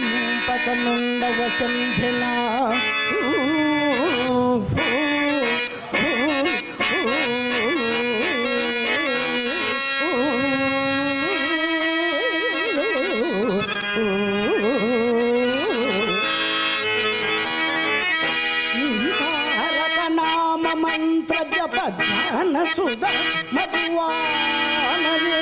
భజింపకనుండవ సంధ్యలా నామ మంత్ర జప ధ్యాన సుధ మధువానరే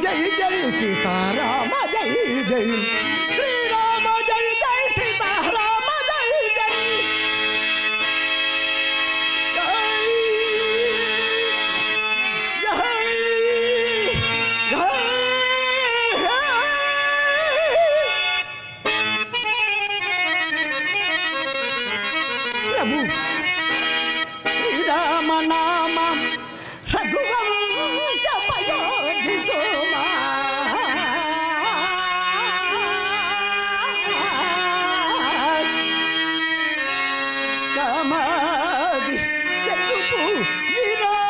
జై జై సీతారామ జై జై శ్రీరామ జై జై సీతారామ జై జై ప్రభు శ్రీరామ నామ రఘువంశ పయోధి సోమా కామాది శత్రుపు విరామ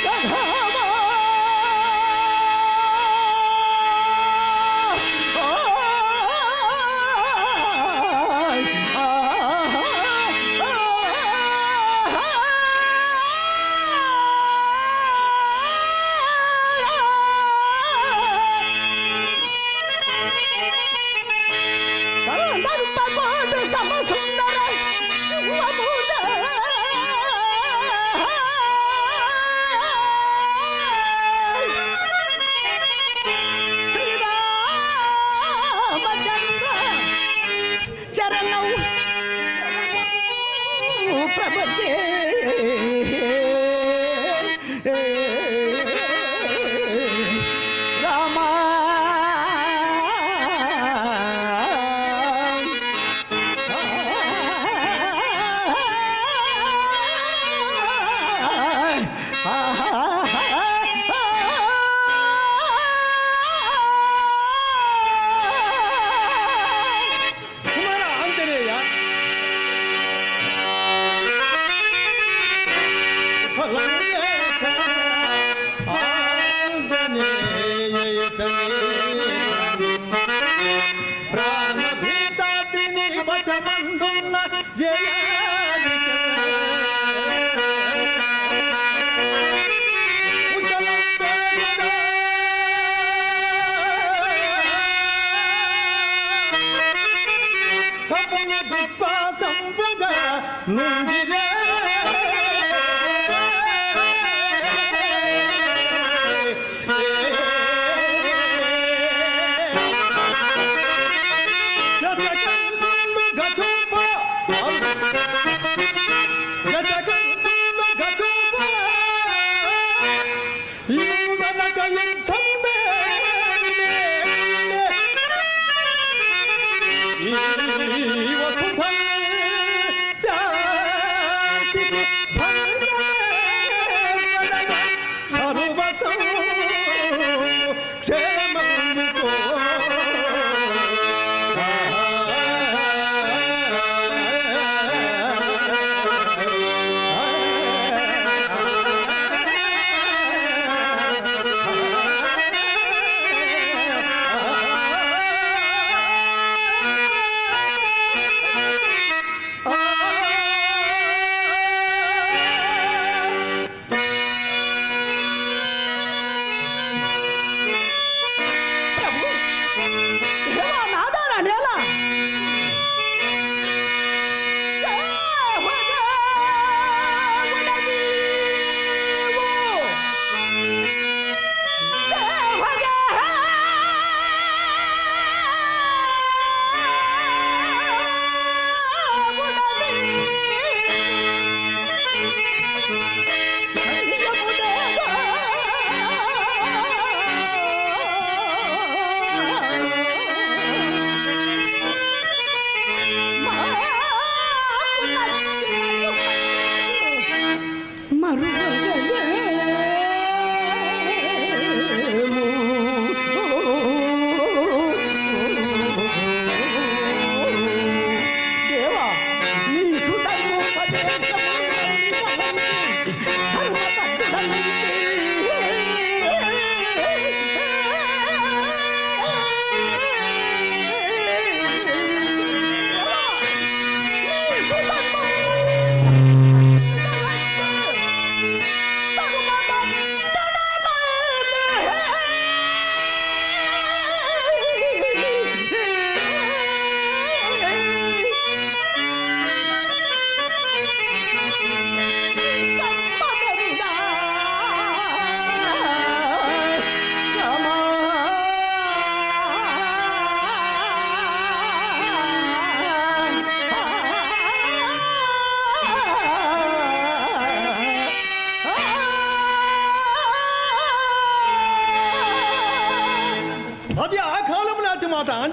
గధామా ప్రపంచే రామా కుమార ఆంజనేయ ప్రాణభీతాద్రిని వచమందున్న కపున దుశ్వాసంబుగా నుండిరే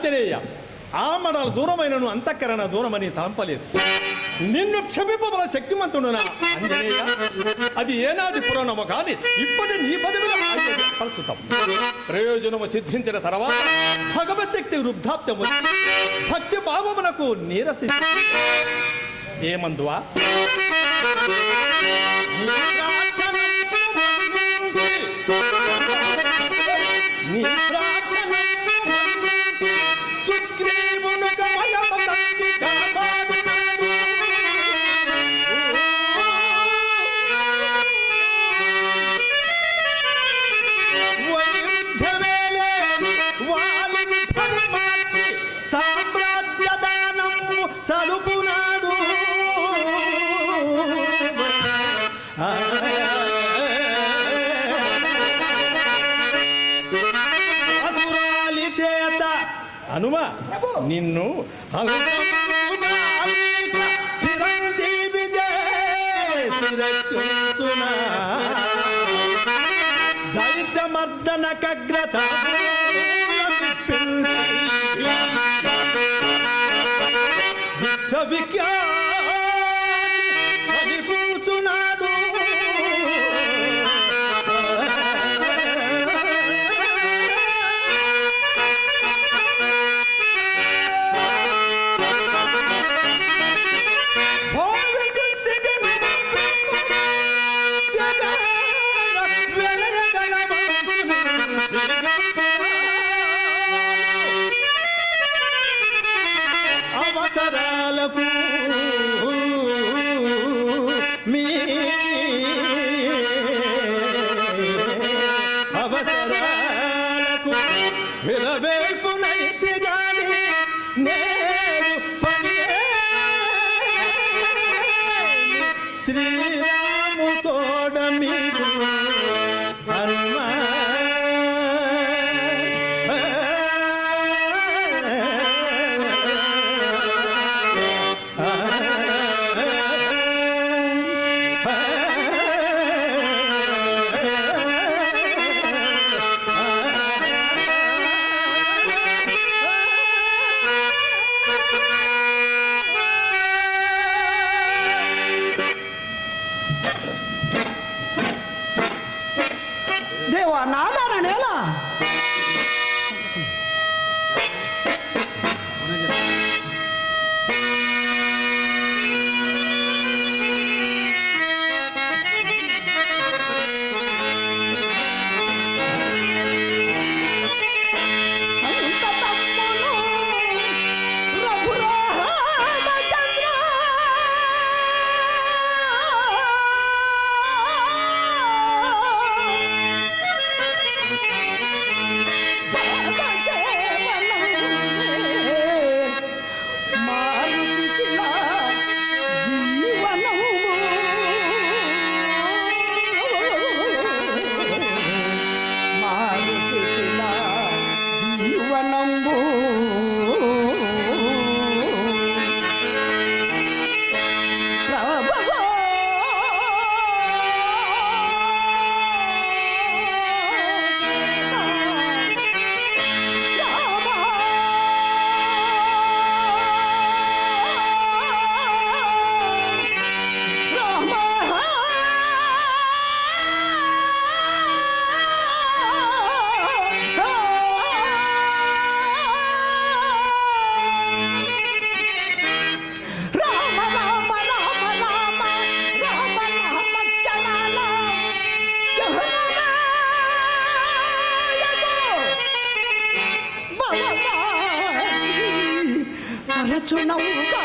ఆంజనేయ, ఆమడల దూరమైనను అంతఃకరణ దూరమని తలంపలేదు. నిన్ను క్షమింపబల శక్తిమంతుడునా ఆంజనేయ? అది ఏనాటి పురాణము కానీ ఇప్పటి నీ పదవిలో ప్రస్తుతం ప్రయోజనము సిద్ధించిన తర్వాత భగవశక్తి వృద్ధాప్తము భక్తి భావమునకు నీరసి ఏమందువా? నీ ప్రార్థన సుగ్రీవును కమలమ సంధి కాపాడునాడు. వైరుధ్యమేలేని వాలిని పరిమార్చి సామ్రాజ్య దానము సలుపునాడు. అసురాలి చేత హనుమా నిన్ను చిరంజీవి చేసిరచుచునా దైత్యమర్దన కగ్రత విఖ్యాతి కూచునాడు. అవసరాలకు మీ అవసరాలకు విలవేల్పునైతే గాని నేడు పని శ్రీరాము తోడ మీకు హనుమా దేవా నాదారణ ఎలా రచునవుగా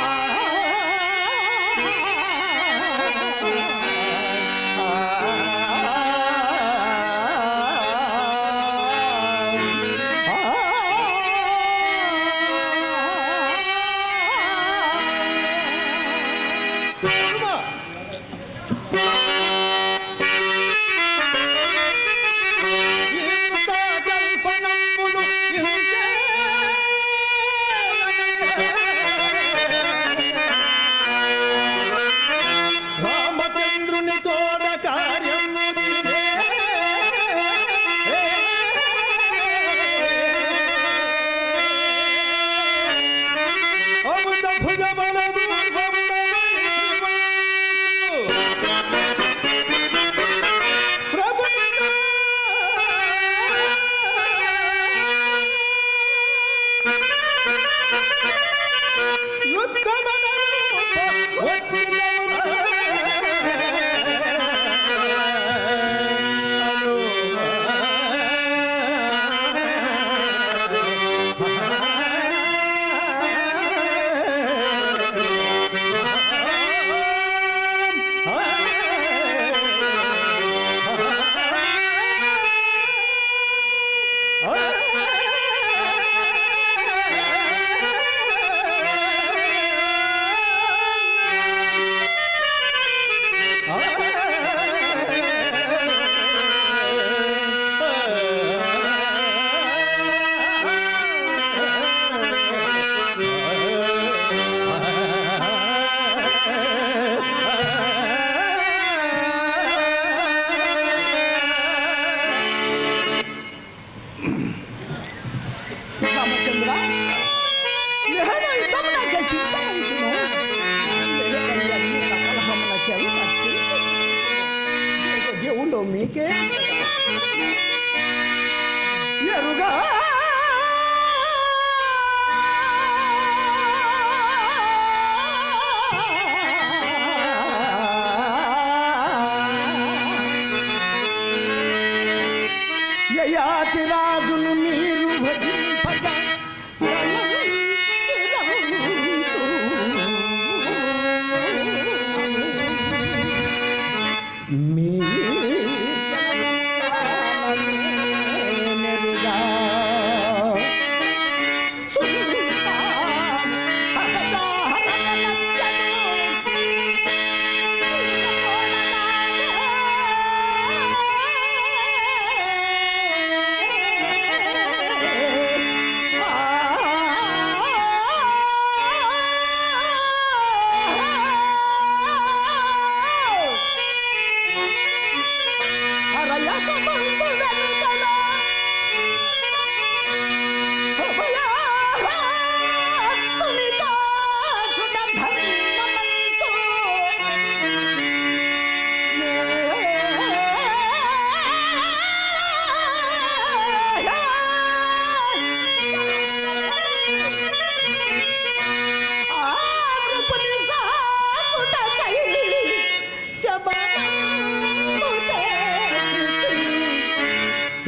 రామచంద్ర, నేను యుద్ధమునకే సిద్ధమవుతును. దేవుడు మీకే ఎరుగా యయాతి రాజును మీరు భజింపగా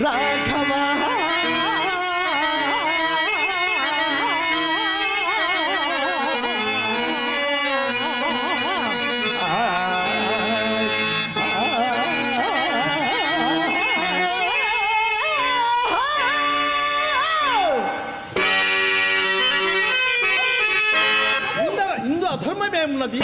రాఘవా ఇందు అధర్మమేమున్నది?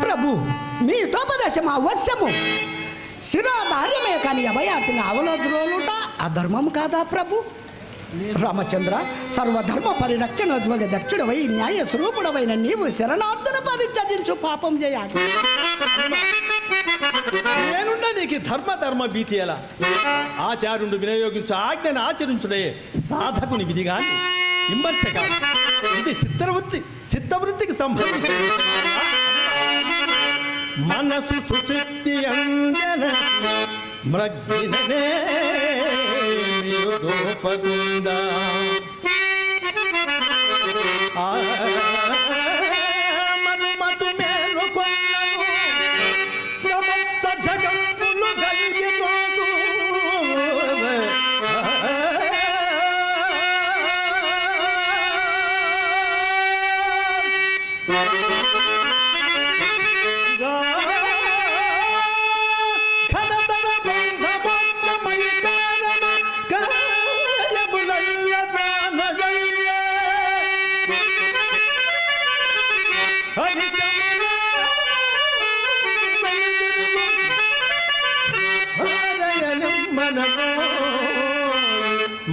ప్రభు, మీ తోపదేశం అవశ్యము. శిరోధార్యమే కానీ అభయార్థిని అవలోద్రోలుట అధర్మం కాదా ప్రభు? రామచంద్ర, సర్వధర్మ పరిరక్షణ ధ్వగ దక్షుడవై న్యాయ స్వరూపుడవైన నీవు శరణార్థన పరిత్యజించు పాపం చేయాలి. నేనుండా నీకు ధర్మ భీతి ఎలా? ఆచార్యుడు వినియోగించు ఆజ్ఞను ఆచరించుడే సాధకుని విధి గాని విమర్శ కాదు. ఇది చిత్తవృత్తికి సంబంధించి మనసు సుశక్తి అంజన మృగ్గిననే దోపగుండా మనుమటు మేలు కొన్నను సమస్త జగములు గలిగి రోజు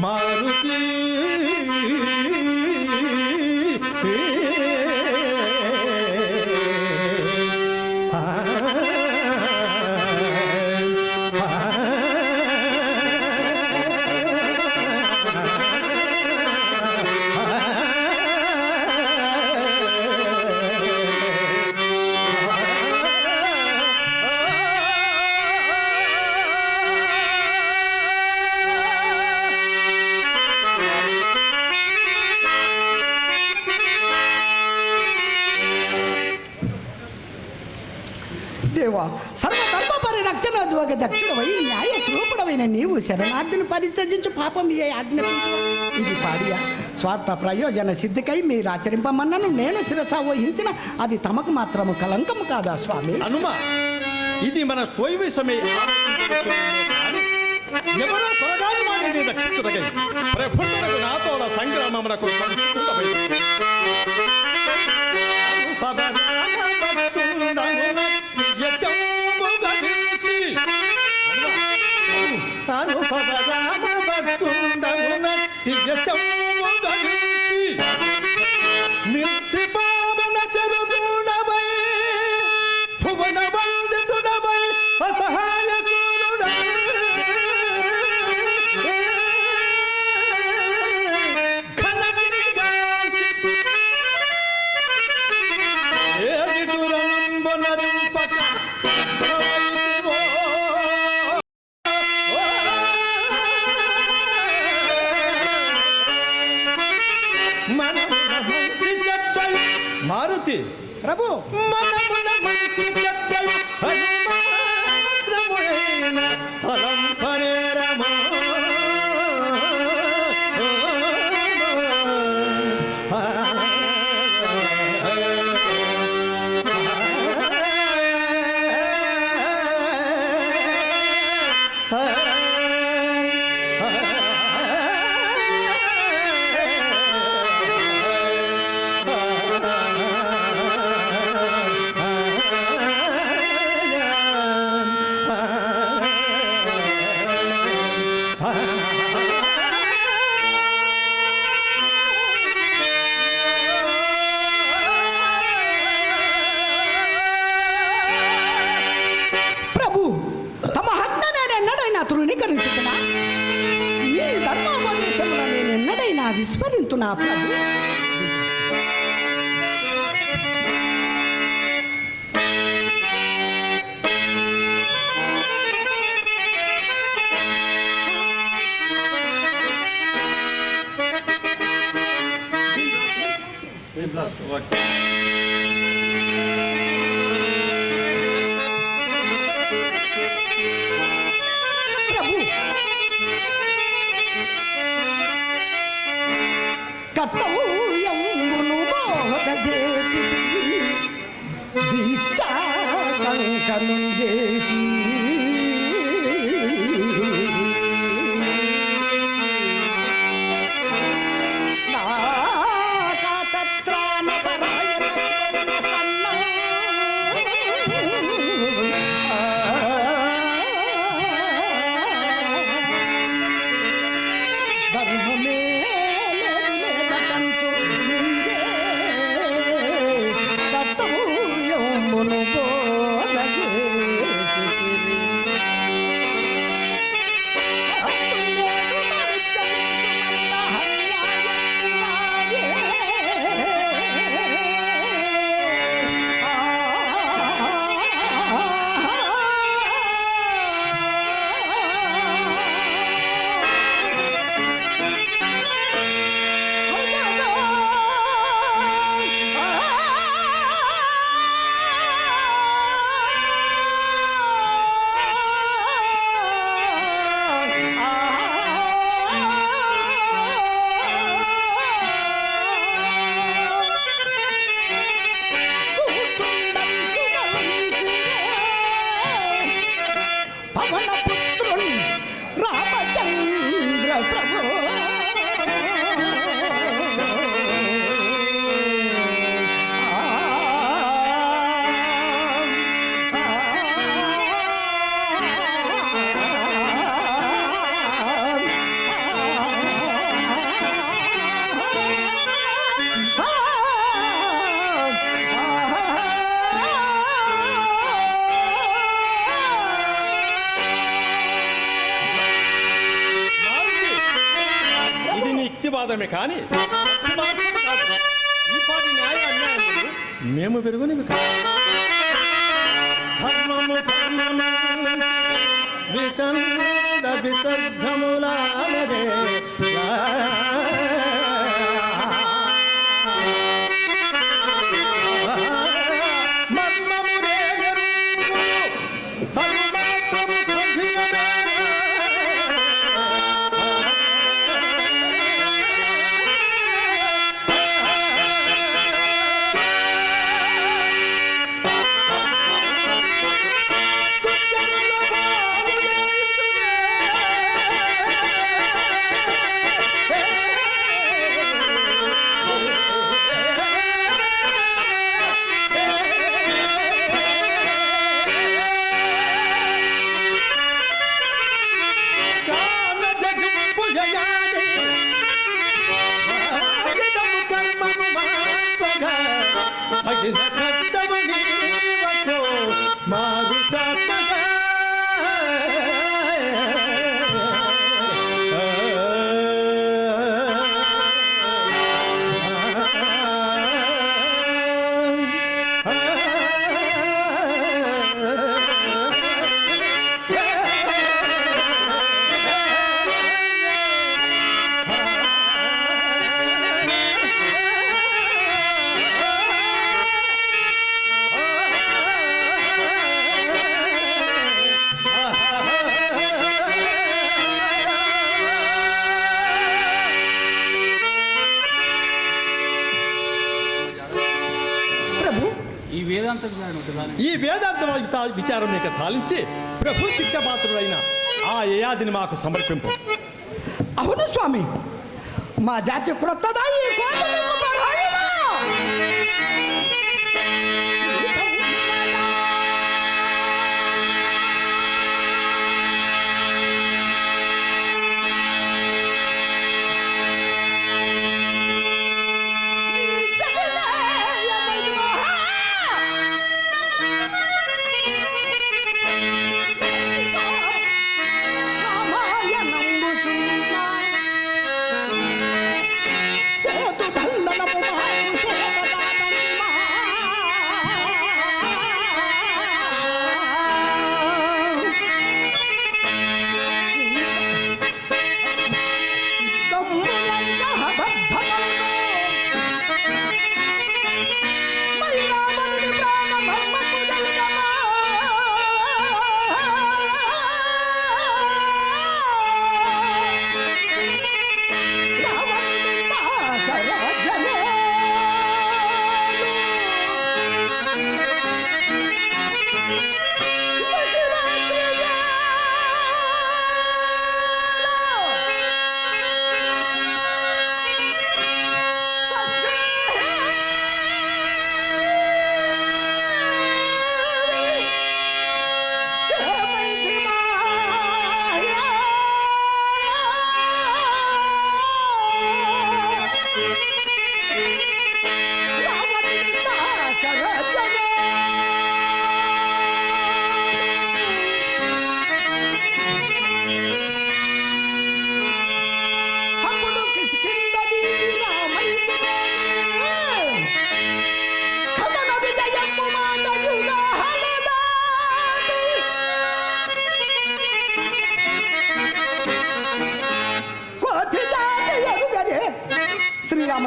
మారుతి దేవా, సర్వధర్మ పరిరక్షణ ధ్వగ దక్షుడవై న్యాయ స్వరూపుడవైన నీవు శరణార్థిని పరిత్యజించు పాపం ఏ ఆజ్ఞాపించు. ఇది పాడియా స్వార్థ ప్రయోజన సిద్ధికై మీరు ఆచరింపమన్నను నేను శిరస వహించిన అది తమకు మాత్రము కలంకము కాదా స్వామి? హనుమా, ఇది మన స్వైవిషమే. ఎవరో కొరగాని వాడిని రక్షించుటకై ప్రభువులకు నాతోడ సంగ్రామమునకు సంస్కృతమై మిర్చి పావన చరుతుడవై భువన వందితుడవై అసహాయ మారుతి ప్రభు, మనమున మంచి చెడ్డలు అనుమాత్రములైన తలంపనేరమా తృణీకరించుకున్నా నీ ధర్మోపదేశమున నేను ఎన్నడైనా విస్మరింతున్నా ప్రభు. కర్తవ్యమును మోహకచేసి దీక్షా కంకణం చేసి ధర్మమే తత్వమును బోధ చేసితిరి. అత్తులేడు మరిచరించుమన్న హరియాయే. పవనపుత్రున్ రామచంద్ర ప్రభు ఇది నీ యుక్తివాదమే కానీ యుక్తివాదమే కాదు. ఈ పాటి న్యాయ అన్యాయములు మేము పెరుగునివి కాదు. ధర్మము ధర్మము వితండ వితర్ఘములాలదే మర్మమునే నెరుగు తన్మాత్రము సంధియమే. ఈ వేదాంత విచారం ఇక సాలించి ప్రభు శిక్షపాత్రుడైన ఆ యయాదిని మాకు సమర్పింపు. అవును స్వామి, మా జాతి క్రొత్తదా ఈ కోటలకు బరాయినా? చేతు బల్ల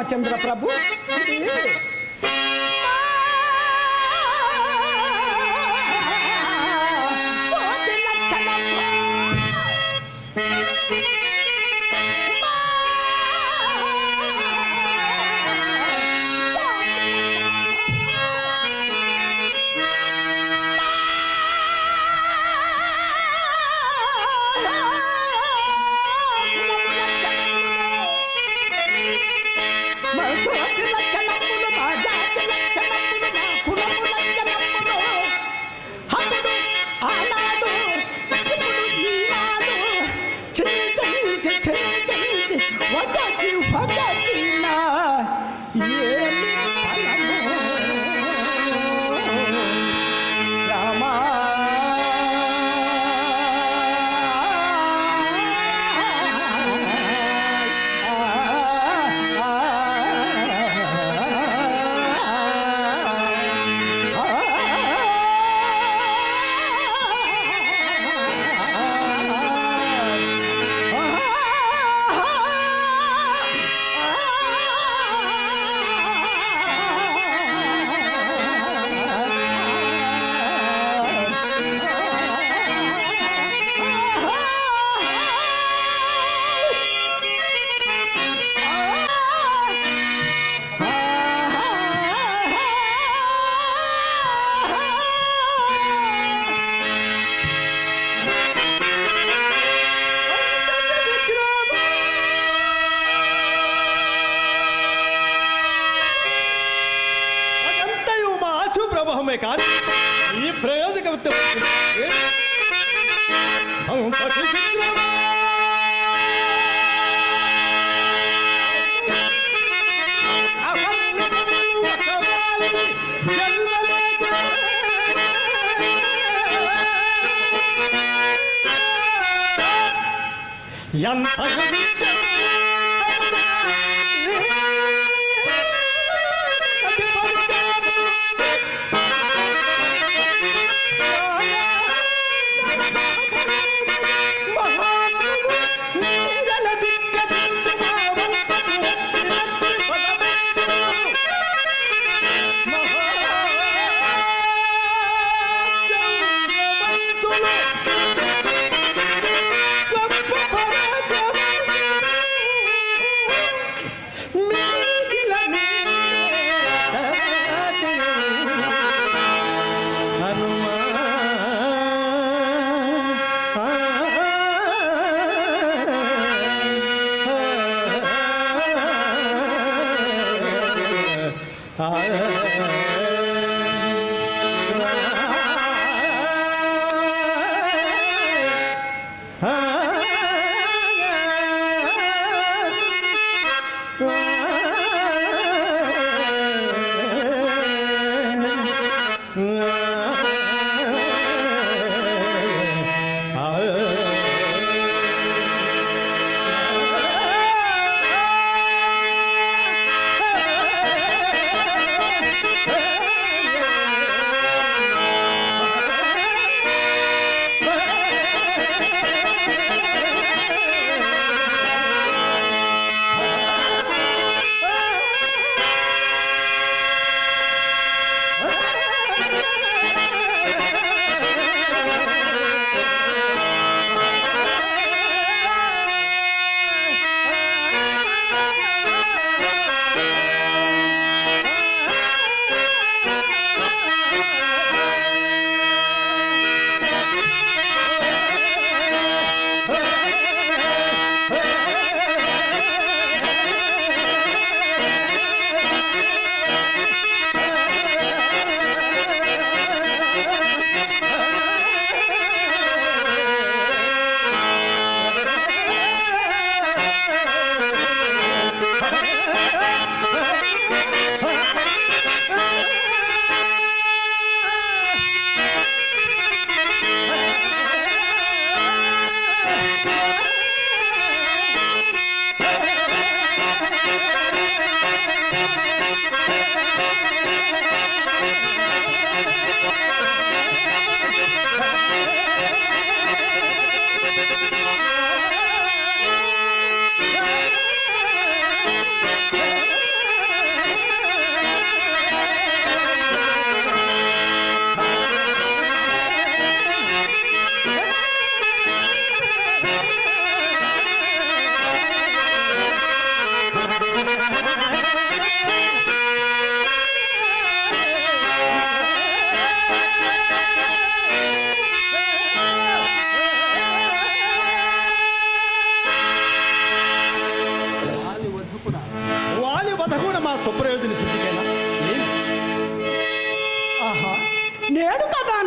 శ్రీరామచంద్ర ప్రభు ఇది ప్రభావమే కానీ ఈ ప్రయోజకత్వం ఎంత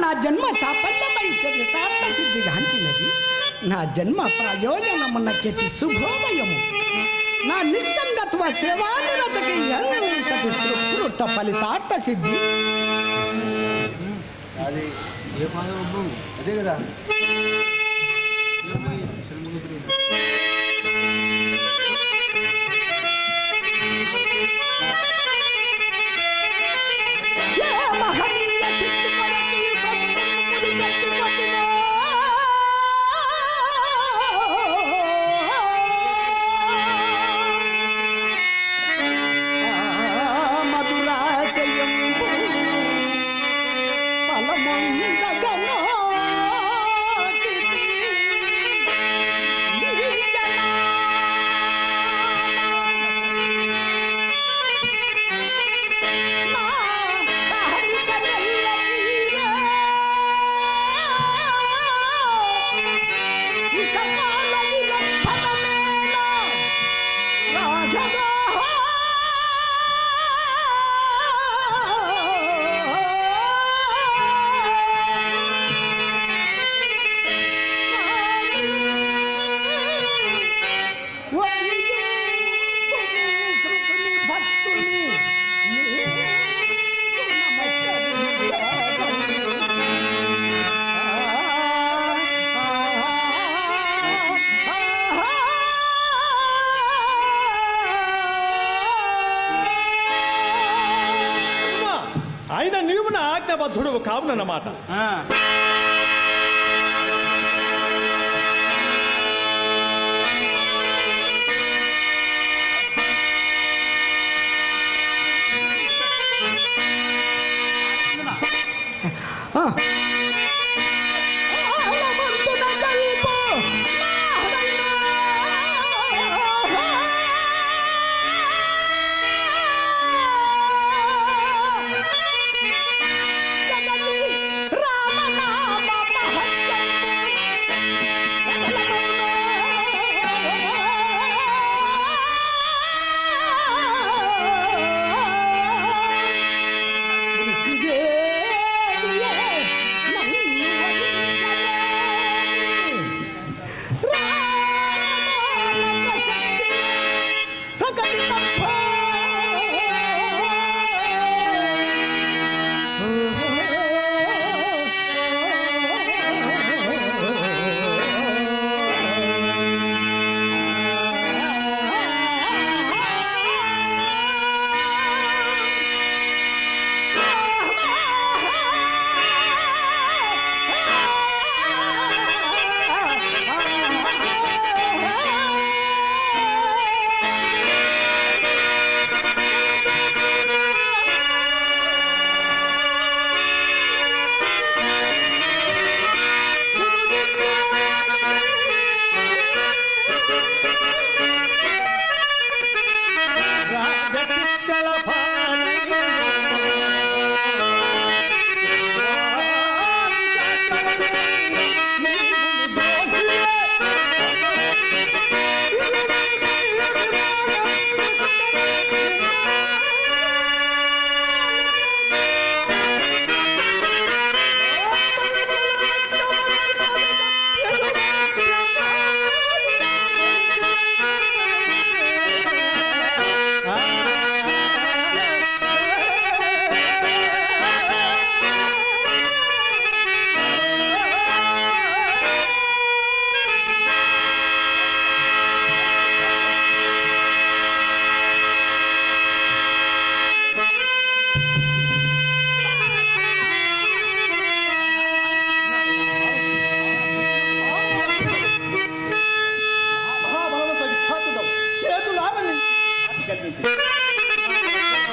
నా జన్మ సాఫల్యమై యథార్థ సిద్ధిగాంచినది. నా జన్మ ప్రయోజనమునకెట్టి శుభోదయము. నా నిస్సంగత్వ సేవానిరతకి ఎంతటి సుకృత ఫలితార్థ సిద్ధి. అదే కదా ఆయన నీవు నా ఆజ్ఞాబద్ధుడు కావునన్నమాట.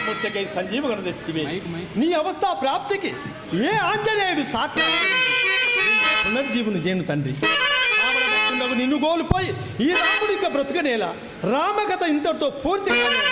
ముచ్చకై సంజీవగణ తెచ్చితివే. నీ అవస్థ ప్రాప్తికి ఏ ఆంజనేయుడు సాక్షి పునర్జీవుని చేను తండ్రి. నిన్ను కోల్పోయి ఈ రాముడి యొక్క బ్రతుకనేలా రామకథ ఇంతటితో పూర్తి కాలేదు.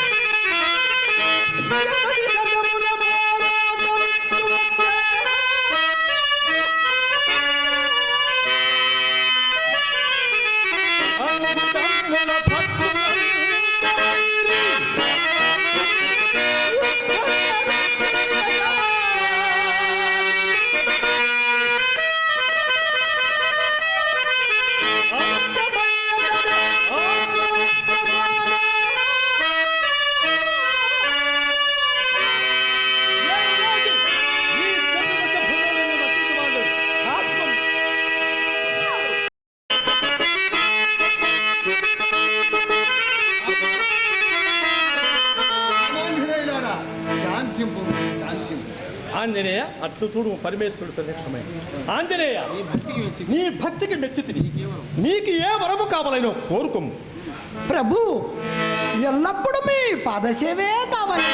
ఆంజనేయ అట్లు చూడు పరమేశ్వరుడు ప్రత్యక్షమై ఆంజనేయ నీ భక్తికి మెచ్చితిని నీకు ఏ వరము కావాలనో కోరుకోము ప్రభు ఎల్లప్పుడూ మీ పాదసేవే కావాలి.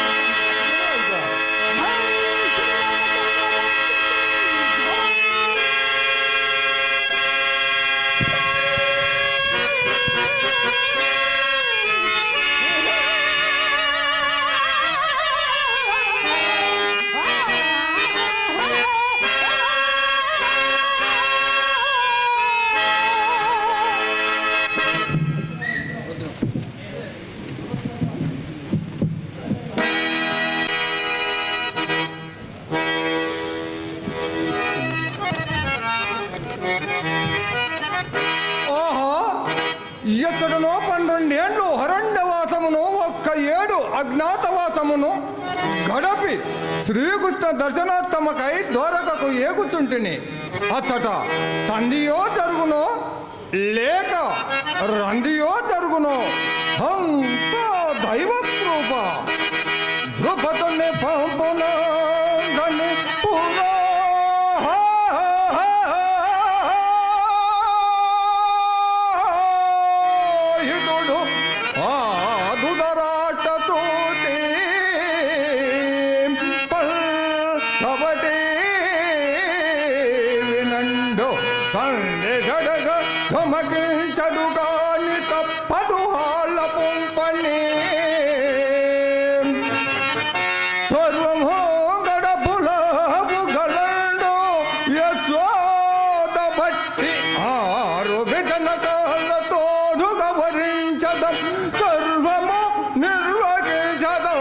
ఇచ్చటను 12 ఏళ్ళు అరణ్యవాసమును 1 ఏడు అజ్ఞాతవాసమును గడపి శ్రీకృష్ణ దర్శనాత్మకై ద్వారకకు ఏగుచుంటిని. అచ్చట సంధియో జరుగునో లేక రందియో జరుగునో అంత దైవకృప ద్రుపదుని పంపున గని పురా చడుగాని తప్పదు హాళ్ళ పొంపని సర్వము గడపులము గలండు యశోద బట్టి 6 జనకాలతోను గవరించదం సర్వము నిర్వహించదం.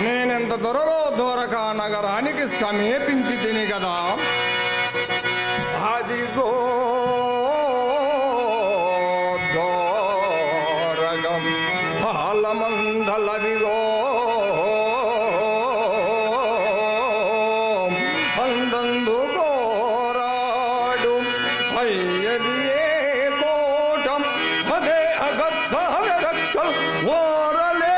నేనెంత దొరలో ద్వారకా నగరానికి సమీపించి తిని కదా. అదిగో ద్వారకం పాలమందలవిగో అందందు కోరాడు అయ్యది ఏ కోటం అదే అగద్ధ రక్షల్ ఓరలే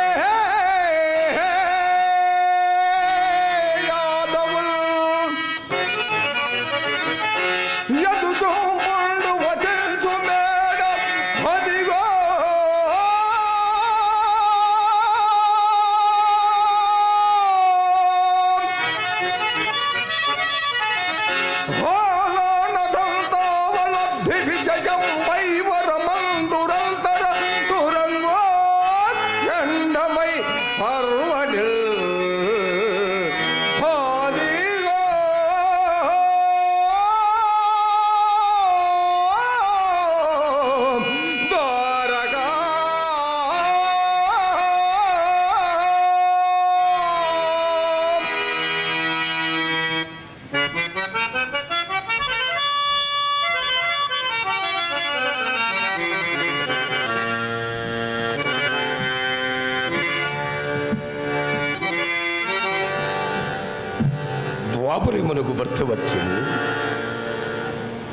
ద్వాపరమునకు భర్తవాక్యము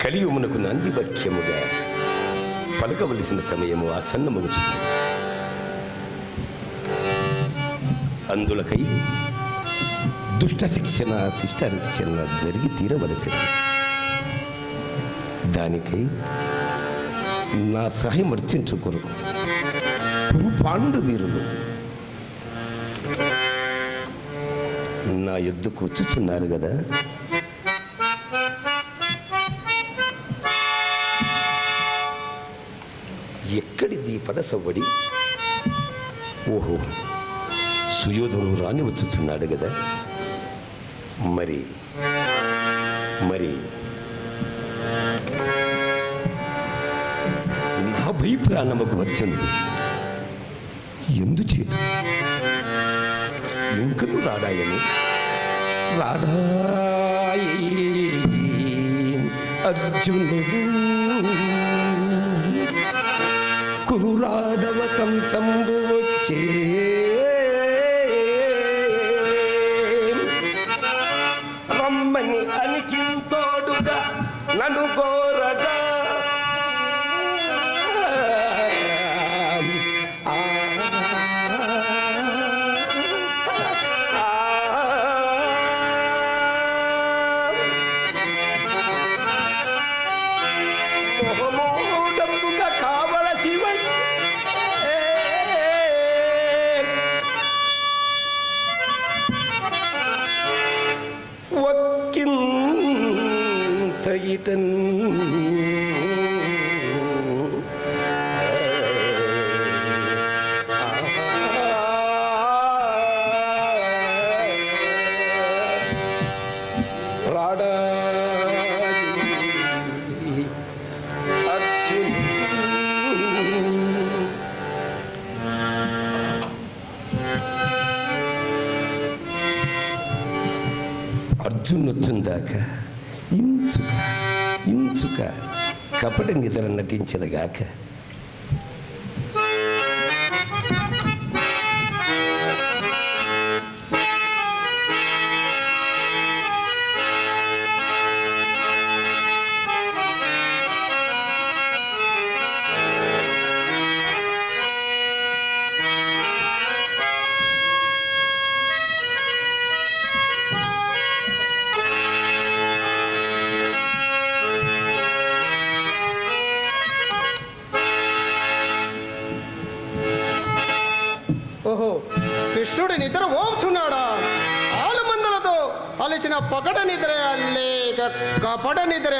కలియుమునకు నందివాక్యముగా పలకవలసిన సమయము ఆసన్నమగుచున్నది. అందులకై దుష్ట శిక్షణ శిష్టాశిక్షణ జరిగి తీరవలసింది. దానికై నా సహాయం అర్చించు కొరకు పాండు వీరులు నా యుద్ధకు వచ్చుచున్నారు కదా. ఎక్కడిది పద సవ్వడి? ఓహో, సుయోధనుడు రాని వచ్చుచున్నాడు కదా. మరి మరి నా భయప్రాణముకు అర్జునుడు ఎందుచేత ఇంకను రాడాయని అర్జునుడు కురురాడవ కంసంబు వచ్చే రమ్మని అనికింతోడుగా నన్ను కోరగా ఇటన్ రాడా అర్జున్ వచ్చిందాక ఇంచుక కపట నిద్ర నటించదుగాక. ఓహో, కృష్ణుడి నిద్ర ఓపుచున్నాడా? ఆలుమందలతో అలిచిన పకట నిద్ర లేక కపట నిద్ర,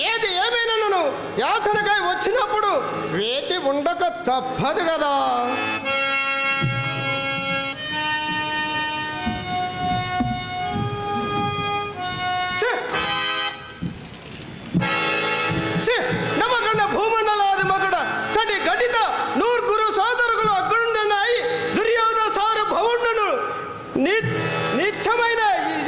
ఏది ఏమైనాను యాచనకై వచ్చినప్పుడు వేచి ఉండక తప్పదు కదా. నమ్మకండ భూమండలాది మగడ తడి గడిత నూర్గురు సోదరులు అగ్గుండనాయి దుర్యోధ సారు భవుండును నిత్యమైన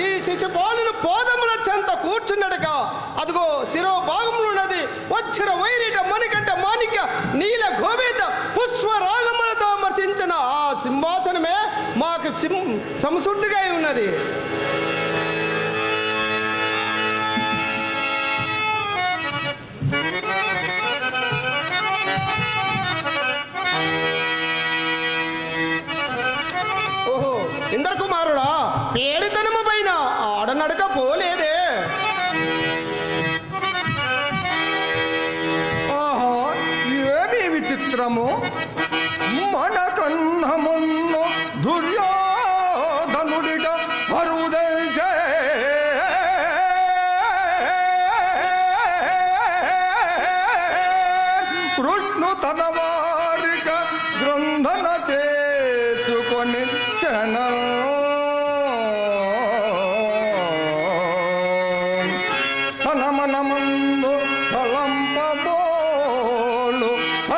ఈ శిశుపాలను పోదముల చెంత కూర్చున్నట్టుగా అదిగో శిరో భాగమున్నది వచ్చిన వైరిట మణికంట మాణిక్య నీల గోవిత పుష్ప రాగములతో మర్చించిన ఆ సింహాసనమే మాకు సంశుద్ధిగా ఉన్నది. ఓహో, ఇంద్రకుమారుడా, పేడితనము పైన ఆడనడక పోలేదే. ఆహా, ఏమి విచిత్రము! మన కన్నమున్ను దుర్యోధనుడిట పరుదల్చే కృష్ణు తన వారిక గ్రంథన చేర్చుకొని తన మనమందు తలంపబోలు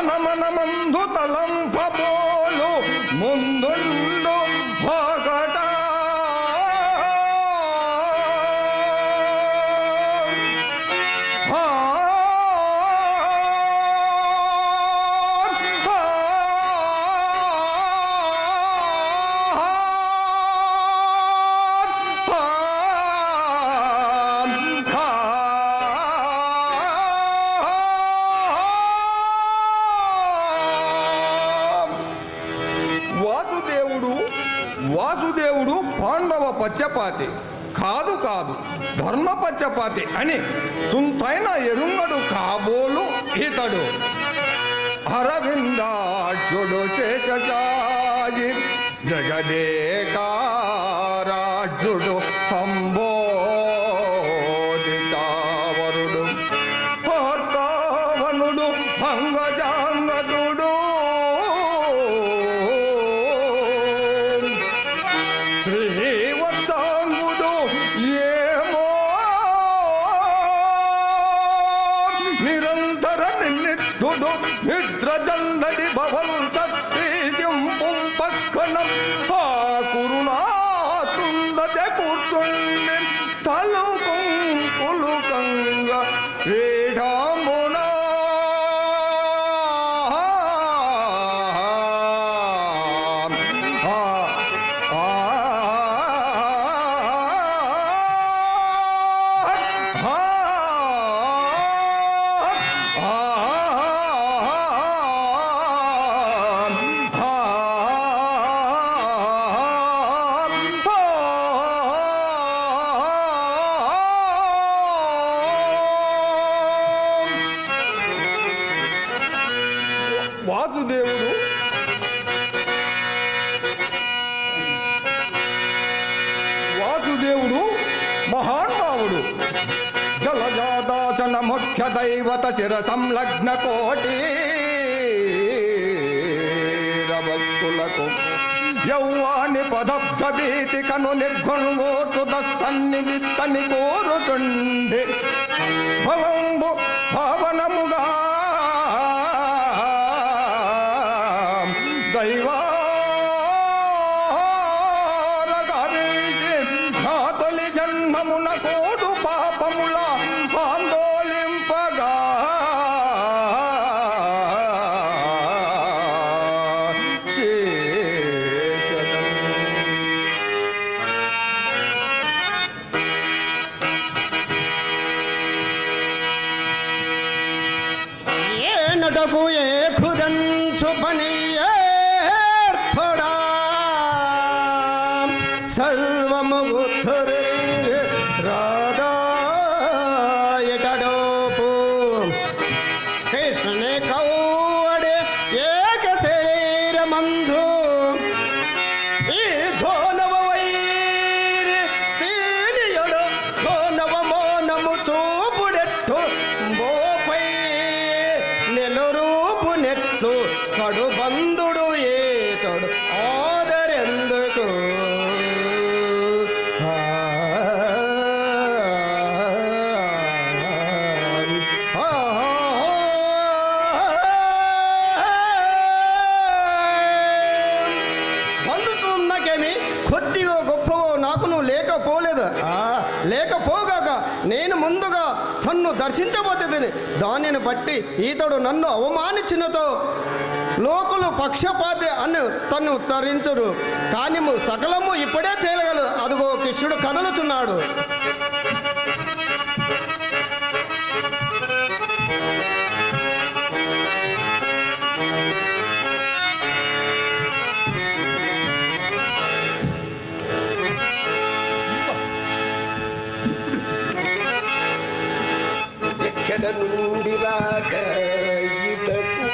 మనమందు తలంపబోలు ముందుండు ఒకట వాసుదేవుడు పాండవ పచ్చపాతి కాదు ధర్మ పచ్చపాతి అని సుంతైన ఎరుంగడు కాబోలు ఇతడు. అరవిందాక్షుడు చేసాయి జగదేకారాజుడు అంబోదితావరుడు హర్తావనుడు భంగజాంగదుడు శ్రీవత్సాంగుడు ఏమో నిరంతర నిన్నిత్తుడు నిద్రజందడి భవల్ సత్రీశింపు పక్కనం ఆ కురుణాతుందతే కూర్చుండి తలుకం పులుకంగా వేడామునా వాసుదేవుడు వాసుదేవుడు మహాన్భావుడు జలజాదాసన ముఖ్య దైవత శిర సంలగ్న కోటి భక్తులకు యౌవాని పదబ్జ భీతి కను నిర్గుణోతు దస్తన్ని దిస్తని కోరుతుండే భవంబు భావనముగా దైవారగరించి నా తొలి జన్మమున కోడు పాపముల ఆందోళింపగా శేషదం. ఏనటకు ఏ ఖుదంచు పని ఏర్పడా సర్వము గుర్తురింగి రాధా ఎటడోపు కృష్ణనే కౌవడే ఏక శరీరమందు ఈ ధోనవ వైరి తీనియడు ధోనవ మోనము చూపుడెట్టు మోపై నెలరూపు నెట్లు కడు బంధుడు ఏతడు ఆదరెందుకు బంధుతున్నకేమి కొద్దిగో గొప్పగో నాకును లేకపోలేదు లేకపోగాక నేను ముందుగా తన్ను దర్శించబోతుంది దానిని బట్టి ఈతడు నన్ను అవమానించినతో లోకులు పక్షపాతి అని తన్ను తరించరు కానీ సకలము ఇప్పుడే తేలగలదు అదిగో కృష్ణుడు కదలుచున్నాడు ఎక్కడ నుండి రాక ఇతకు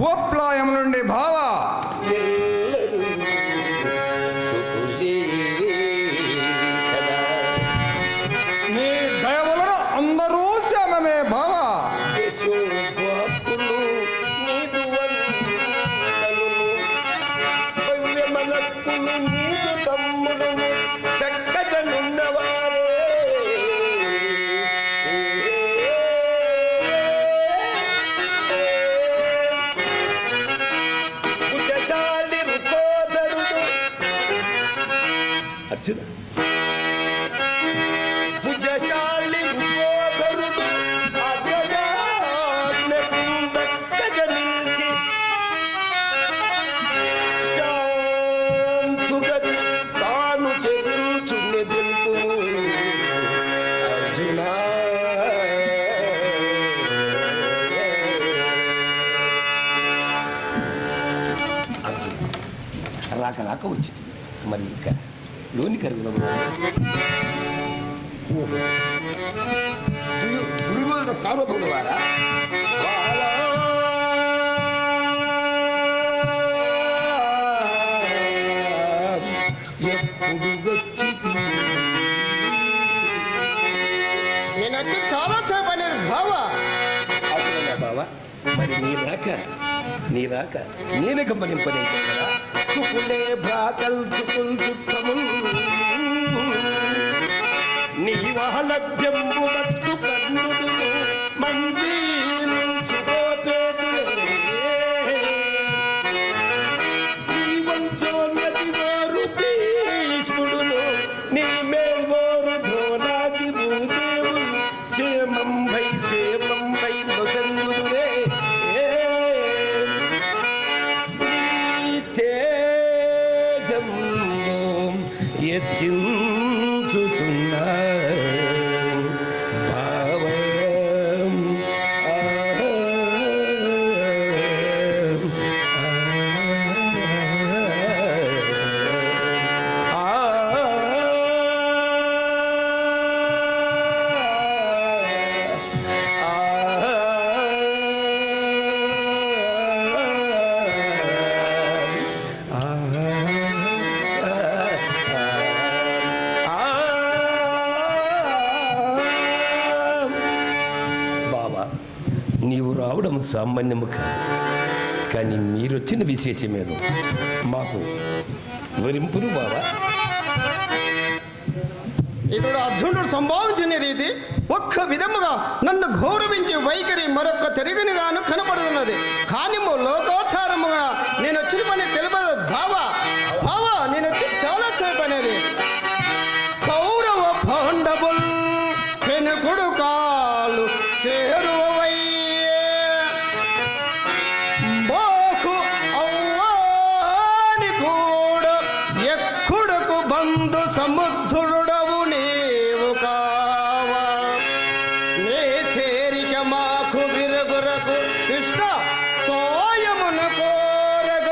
ఓప్లాయం నుండి భావ ఎల్లరూ సుఖులే కదా. నీ దయ వలన అందరూ శ్యామమే భావ యశోద్వాకులు నీదు వందనులు, భవ్య మనస్కులు నీదు తమ్ముడును, చక్కదనున్నవారే కుశశాలి రుకోదరుడు అర్జున భుజశాలి రుకోదరుడు అగ్రజాజ్ఞకు దక్కజనించి శాంతుగతి తాను చెరుచున్నెదింపు అర్జున. అర్జున రాక రాక వచ్చింది మరి ఇక లోని కరుగుదాం. దుర్యోధన సార్వభౌముల వారా ఎప్పుడు వచ్చి నేను వచ్చి చాలా సేపు అనేది భావ అర్జున మరి నీ రాక నేనే గమనింపలేదు కదా. చుకులే భ్రాతల్ చుకుల్ చుట్టము నీ వాహలభ్యంబు మత్తు కన్నుడు మందీలు చుకోపేతులే ఈ వంచోన్నతి వారు భీష్ముడును నీ మేల్వోరు ధోనాది భూదేవులు చేమంబై సేమంబై నొసందురే ఎచ్చించుచున్న భావం నీవు రావడం సామాన్యము కాదు, కానీ మీరొచ్చిన విశేషమేదో మాకు వివరింపును బాబా. ఇతడు అర్జునుడు సంభావించిన రీతి ఒక్క విధముగా నన్ను గౌరవించి వైఖరి మరొక తిరిగినిగాను కనపడుతున్నది. కానీ లోకాచారముగా నేను వచ్చిన పని తెలియదు బావా. నేను వచ్చి చాలా చెప్పనేది కౌరవ పాండవుల్ పెనుకుడు కాలు చేరువై బాకు అవ్వాని కూడా ఎక్కుడుకు బంధు సముద్రుడవు నీవు కావా. నీ చేరిక మాకు విరుగురకు కృష్ణ సోయమును కోరగ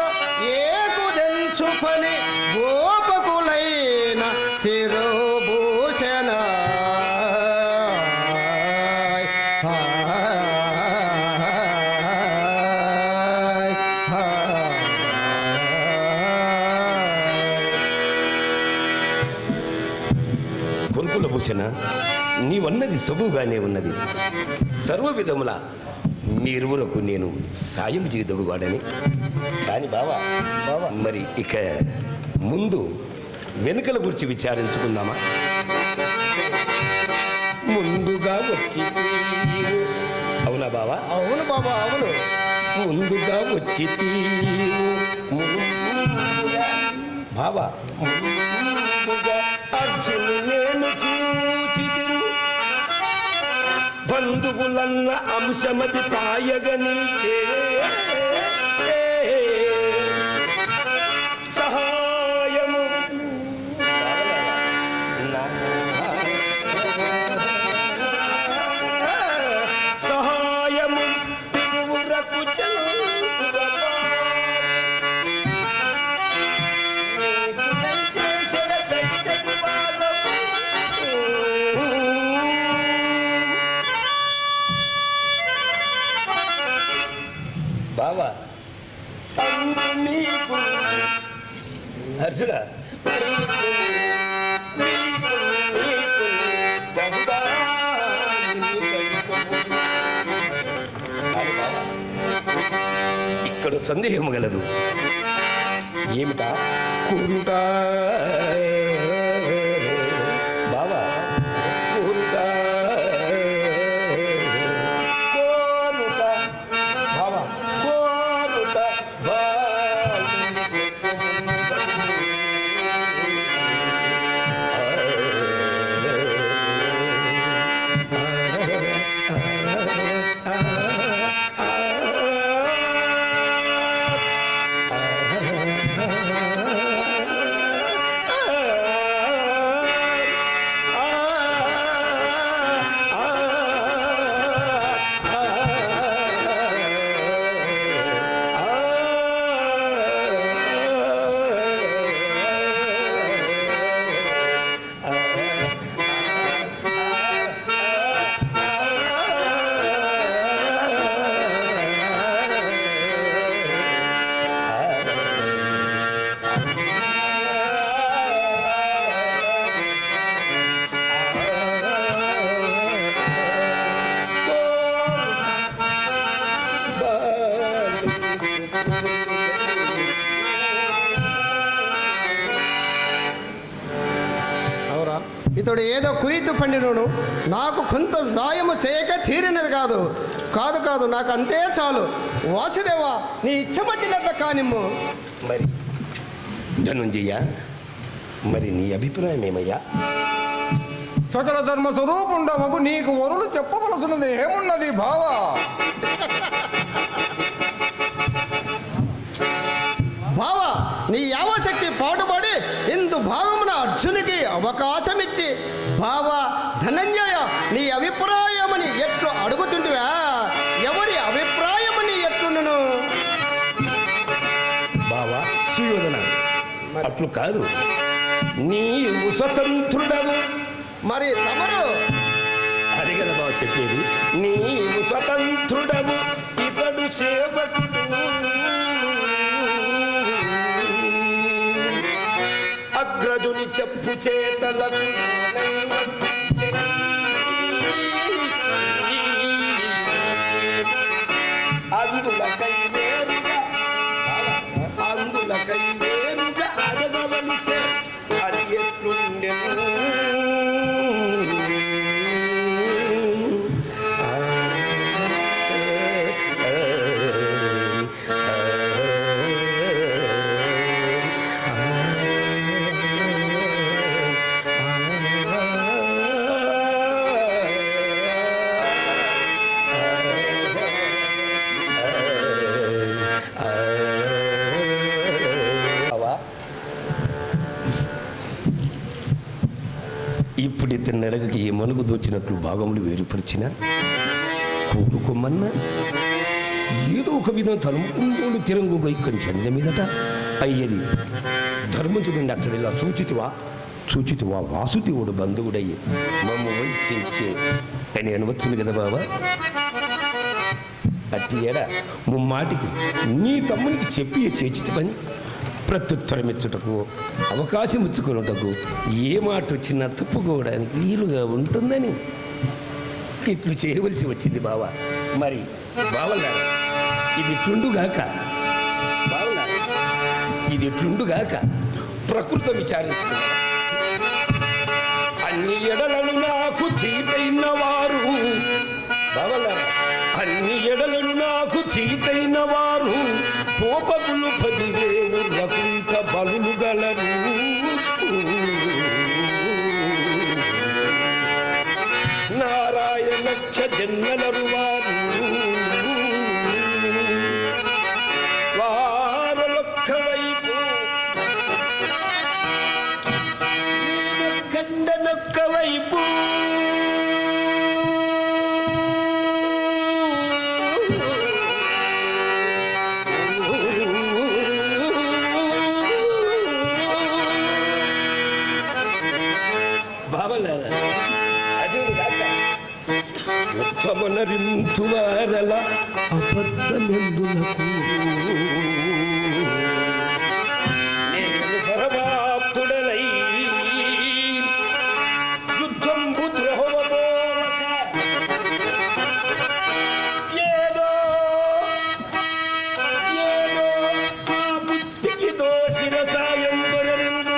ఏకుదెంచు పని గోపకులైన శిరోభూషణ కురుకుల భూషణ, నీవన్నది సబుగానే ఉన్నది. సర్వ విధముల మీరువురకు నేను సాయం చేయదగువాడని. కానీ బావా మరి ఇక ముందు వెనుకల గురించి విచారించుకుందామా? ముందుగా వచ్చి అవునా బావా? అవును బాబా, అవును. ముందుగా వచ్చి బావా అర్జును నేను చూచి బంధువులన్న అంశమతి పాయగ నిల్చే సహాయము సహాయము పిలువురకు బావా అర్జున ఇక్కడ సందేహం గలదు. ఏమిటా? కురుట బావా కురుట కోరుట బావా కోరుట అవురా, ఇతడు ఏదో కుయితు పండినోడు, నాకు కొంత సాయము చేయక తీరినది కాదు కాదు కాదు నాకు అంతే చాలు. వాసుదేవా, నీ ఇచ్చమచ్చినట్ల కానిమ్ము. మరి ధనుంజయ, మరి నీ అభిప్రాయం ఏమయ్యా? సకల ధర్మ స్వరూపుండవకు నీకు వరులు చెప్పవలసినది ఏమున్నది బావా? బావా, నీ యావశక్తి పాటుపడి ఇందు భాగమున అర్జునికి అవకాశం ఇచ్చి బావా ధనంజయ నీ అభిప్రాయమని ఎట్లు అడుగుతుంటివా? ఎవరి అభిప్రాయమని ఎట్లుండును? బావా సుయోధన, అట్లు కాదు, నీవు స్వతంత్రుడవు. మరి తమరు అది కదా బావ చెప్పేది. నీవు స్వతంత్రుడవు, ఇతడు సేవకుడు. అగ్రజుని చెప్పు చేతలకు అందులకై వేరుగా అడగవలసే అది ఎట్లుండెను? ఇప్పుడు ఇతని అడగకి ఏ మనుగు దోచినట్లు భాగములు వేరుపరిచిన కూరుకోమన్నా ఏదో ఒక విధం తలుపుకుంటూ తిరంగు గైకంచనిద మీదట అయ్యేది. ధర్మజుడిని అతడిలా సూచితివా వాసుదేవుడు బంధువుడయ్యి మమ్మ వంచే అని అనవచ్చును కదా బాబా. అట్టి ఏడ ముమ్మాటికి నీ తమ్మునికి చెప్పి చేచితి పని ప్రత్యుత్తరం ఇచ్చుటకు అవకాశం ఇచ్చుకున్నటకు ఏ మాట వచ్చినా తప్పుకోవడానికి వీలుగా ఉంటుందని ఇట్లు చేయవలసి వచ్చింది బావ. మరి బావలా ఇది ఎట్లుండుగాక, బావలా ఇది ఎట్లుండుగాక ప్రకృతం విచారించుకున్నా. అన్ని ఎడలను నాకు చీటైన వారు బావలా, అన్ని ఎడలను నాకు చీటైన వారు కోపములు 10,000 రకుంట బలులు గలరు. నారాయణ లక్ష జన్మలరు వారు వారలొక్క వైపు ఖండనొక్క వైపు ఉత్తమనరింతువారల అబద్ధమెందులకు నేను పరమాప్తుడనై యుద్ధంబు ద్రోహబోలక ఏదో నా బుద్ధికి దోసిన సాయం వరరిందు.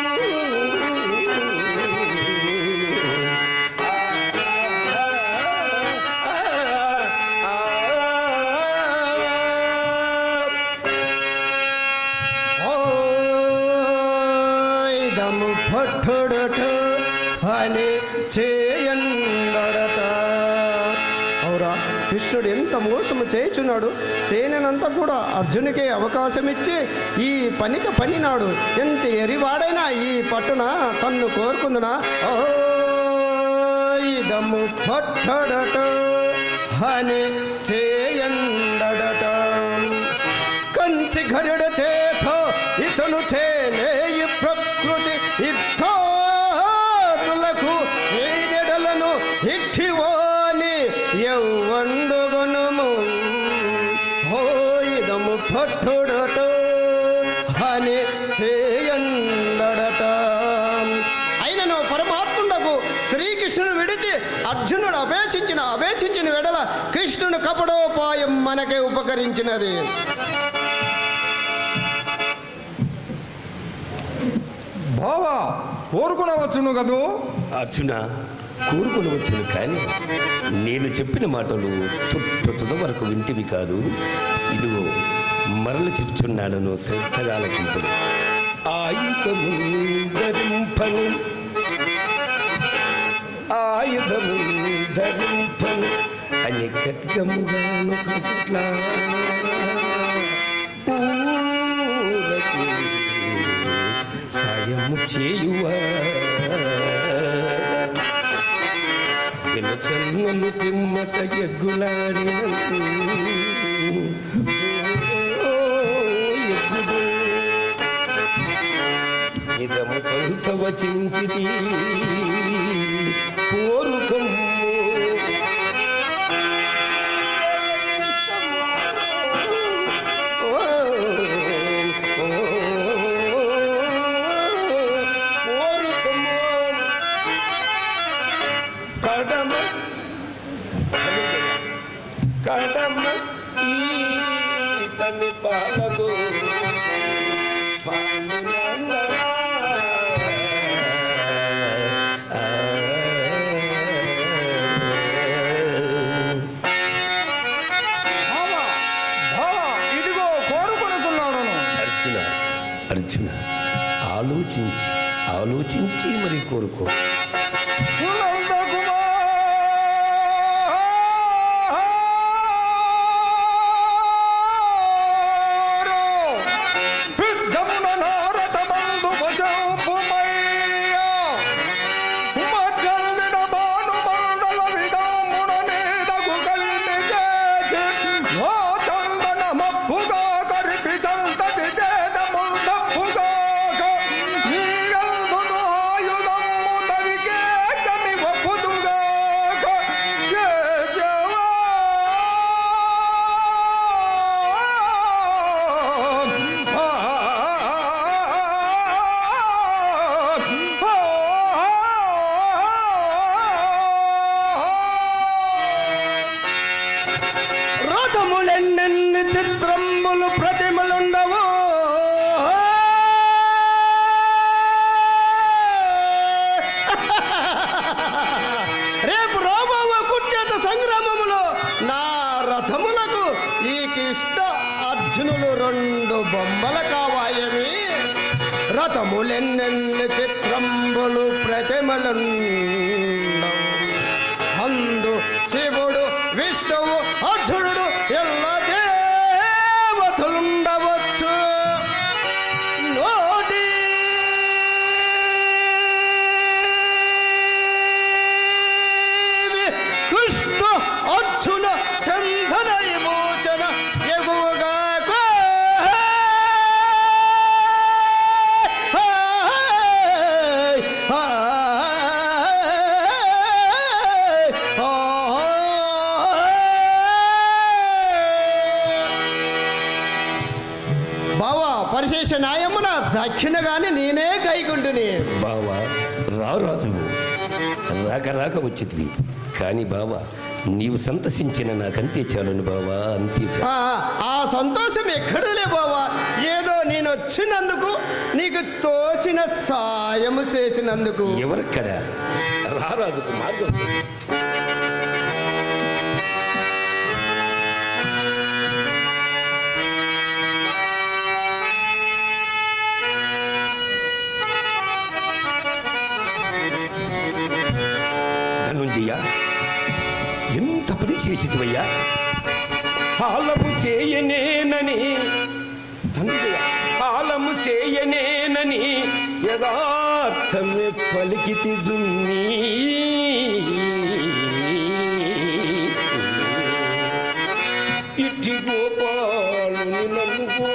అని చేయండట. అవురా, కృష్ణుడు ఎంత మోసము చేయుచున్నాడు. చేయనంతా కూడా అర్జునికే అవకాశం ఇచ్చి ఈ పనికి పనినాడు. ఎంత ఎరివాడైనా ఈ పట్టున తన్ను కోరుకుందునా. ఓ ఇదము పట్టడట అని చేయండట. కంచి గరుడ చేత ఇతను చేనేయి ప్రకృతి ఇత్తులకు ఏడెడలను ఇట్టివాని యౌవండుగనుము. హోయిదము పట్టుడట అని చేయండట. అయినను పరమాత్ముడకు శ్రీకృష్ణుని విడిచి అర్జునుడు అపేక్షించిన వెడల కృష్ణుని కపడోపాయం మనకే ఉపకరించినది. బావా కోరుకునవచ్చును కదూ. అర్జున, కోరుకొని వచ్చాను కానీ నేను చెప్పిన మాటలు తుద వరకు వింటివి కాదు. ఇదిగో మరల చెప్తున్నాడను, శ్రద్ధగా ఆలకింపుడు. ఆయుధము ధరింపను, ఆయుధము ధరింపను అని ఖడ్గముగాను కట్ల ఊరకి సాయము చేయువా చన్నను పిమ్మట ఎగ్గులాడిన ఎగ్గుడు నిజము తొంత వచించితి కోరుకము కడమ ఈ తని పాలకు ఇదిగో కోరుకొనుతున్నాను. అర్జున, అర్జున, ఆలోచించి మరి కోరుకో. రథములెన్నెన్ని చిత్రంబులు ప్రతిమలుండవు, రేపు రాబోవ కుచేత సంగ్రామములో నా రథములకు ఈ కృష్ణ అర్జునులు 2 బొమ్మలు కావాయమి. రథములెన్నెన్ని చిత్రంబులు ప్రతిమలుండవు, అందు శివుడు విష్ణువు అర్జునుడు ఎల్ల దేవతలుండవచ్చు. నోటి కృష్ణ అర్జున చందన విమోచన ఎగువగా బావా పరిశేష న్యాయమున దక్షిణ గాని నేనే గైకుంటుని. బావా రాజు రాక వచ్చింది కానీ బావా నీవు సంతసించిన నాకంతే చాలును బావా, అంతే చాలు. ఆ సంతోషం ఎక్కడలే బావా, ఏదో నేను వచ్చినందుకు నీకు తోసిన సాయము చేసినందుకు. ఎవరక్కడ రారాజుకు మార్గం చెప్పు. ధనుంజయ, ఎంత పని చేసివయ్యా? హాలము చేయనేనని ధనుంజయ, హాలము చేయనేనని యథార్థమే పలికితి జున్ని. ఇట్టి గోపాలుని నన్ను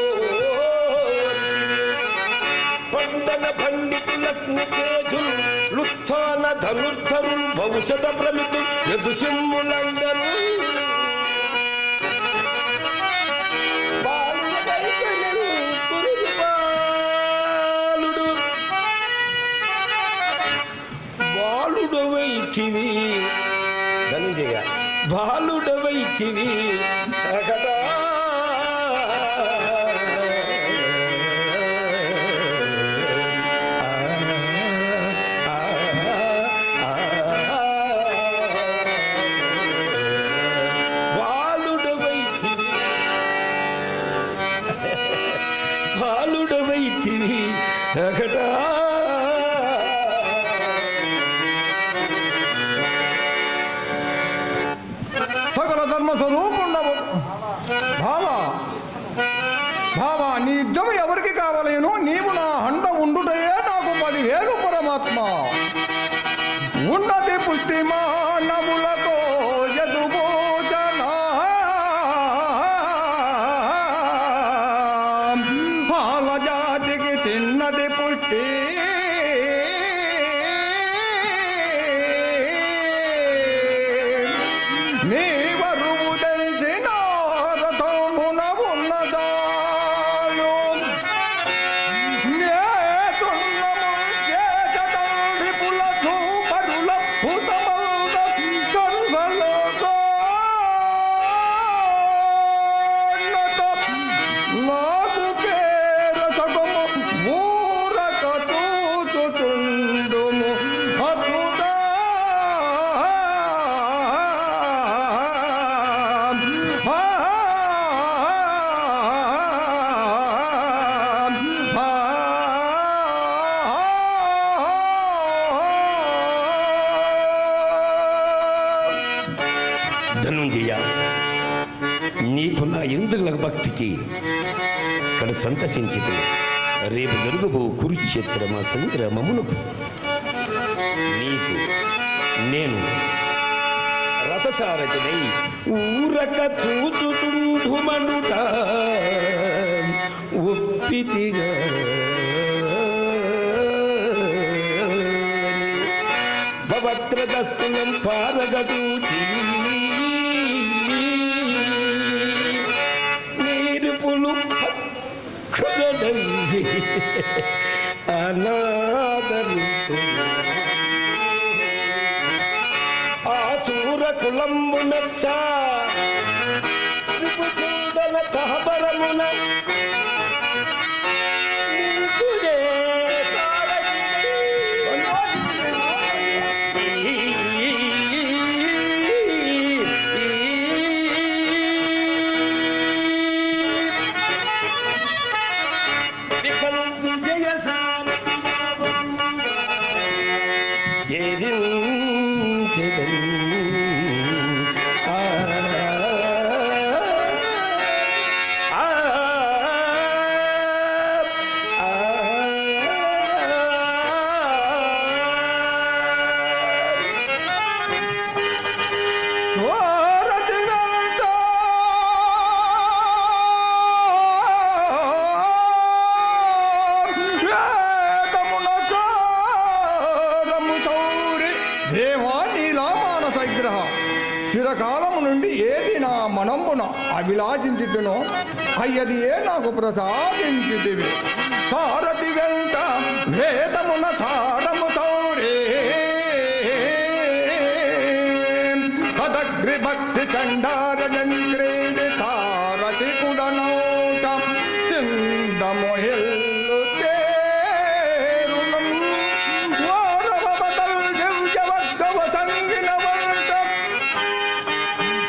పండన పండితులకు తేజులు లుత్థాన ధనుర్ధరులు భవిష్యత ప్రమితు యదుసిమ్ములందరూ బాలుడవైతివి ధనంజయ, బాలుడవైతివి అకటా బాలుడవైతివి అకటా. సకల ధర్మ స్వరూపుండవు భావా నీ యుద్ధం ఎవరికి కావలేను? నీవు నా అండ ఉండుటయే నాకు 10,000 పరమాత్మ. ఉన్నతి పుష్టి మానవులతో యదుభోజన పాల జాతికి తిన్నది పుష్టి. నీవరువు తెలిసిన రథమున ఉన్నదాలు నేతున్నము చేచదండ్రి పుల ధూపరుల భూతమౌద సర్వలోకోన్నత నాకు పేరసగము ఊరక చూచుచుండుము అతుడా. ధనుంజయ, నీకు నా ఎందుల భక్తికి ఇక్కడ సంతసించితే రేపు జరుగుబో కురుక్షేత్రమ సంగ్రామమునకు నీకు నేను రథసారథినై ఊరక చూచుతుండుమనుట ఒప్పితిగా. భవత్రదస్తులం పారగదూచి నీరుపులు హక్కులడవి అనాదరుతూ ఆ సూర కులంబునచ్చ రిపుచూదన కహబరమున నీకునే చిరకాలము నుండి ఏది నా మనంబున అభిలాషించితునో అయ్యది ఏ నాకు ప్రసాదించితివి. సారథి వెంట వేదమున సారము సౌరే కదగ్రి భక్తి చండారణం క్రీడి తారతి కుడనౌట చిందము ఎల్లు తేరుణం వారవమదల్ జివ్యవగ్గవ సంగిన వంట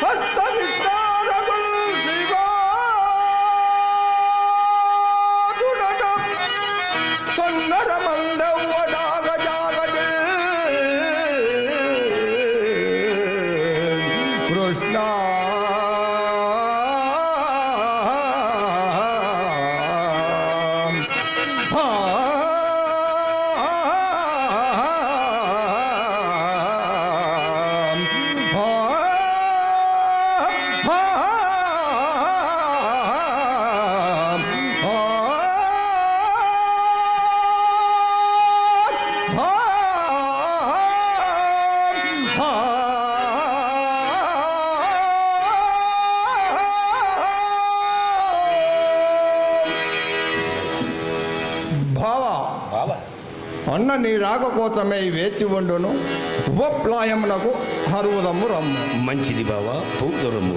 హస్త విస్తారగుల్ శివాదుడట సంగరమందవ్వడాగ జాగడి కృష్ణ అన్న నీ రాక కోసమే వేచి ఉండును. ఉపప్లాయమునకు హరువుదమ్ము రమ్ము. మంచిది బావా, పౌదరము.